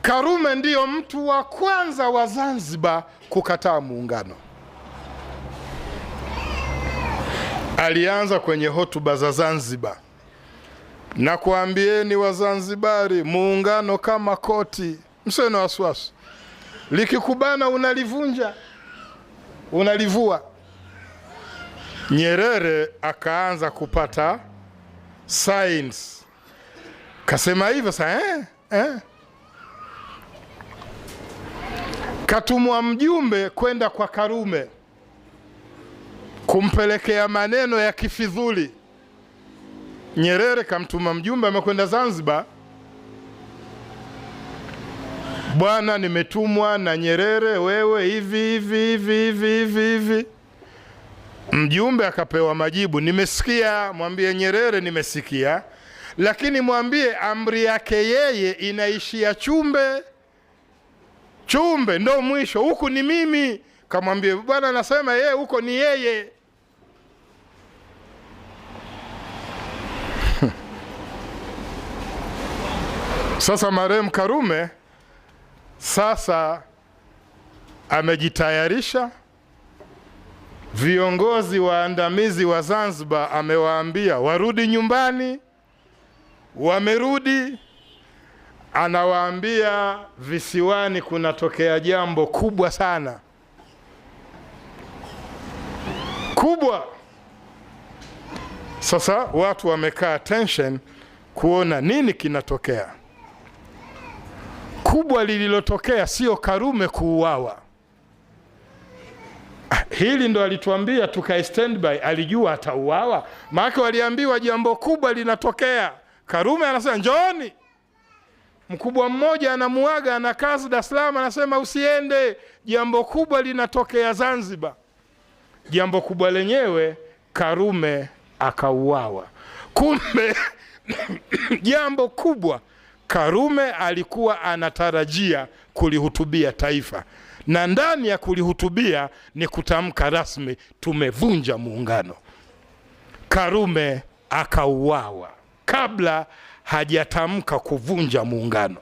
Karume ndiyo mtu wa kwanza wa Zanzibar kukataa muungano. Alianza kwenye hotuba za Zanzibar na kuambieni Wazanzibari, muungano kama koti, msiwe na wasiwasi, likikubana unalivunja, unalivua. Nyerere akaanza kupata signs, kasema hivyo sasa katumwa mjumbe kwenda kwa Karume kumpelekea maneno ya kifidhuli. Nyerere kamtuma mjumbe, amekwenda Zanzibar, bwana, nimetumwa na Nyerere, wewe hivi. Mjumbe akapewa majibu, nimesikia, mwambie Nyerere nimesikia, lakini mwambie amri yake yeye inaishia Chumbe ndo mwisho, huku ni mimi. Kamwambie bwana anasema yeye huko ni yeye. Sasa marehemu Karume sasa amejitayarisha. Viongozi waandamizi wa Zanzibar amewaambia warudi nyumbani, wamerudi. Anawaambia visiwani kunatokea jambo kubwa sana, kubwa. Sasa watu wamekaa tension kuona nini kinatokea. Kubwa lililotokea sio Karume kuuawa. Hili ndo alituambia tukae standby, alijua atauawa. Maana waliambiwa jambo kubwa linatokea. Karume anasema njooni. Mkubwa mmoja anamuaga, ana kazi Dar es Salaam, anasema usiende, jambo kubwa linatokea Zanzibar. Jambo kubwa lenyewe Karume akauawa. Kumbe jambo kubwa Karume alikuwa anatarajia kulihutubia taifa, na ndani ya kulihutubia ni kutamka rasmi tumevunja muungano. Karume akauawa kabla hajatamka kuvunja muungano.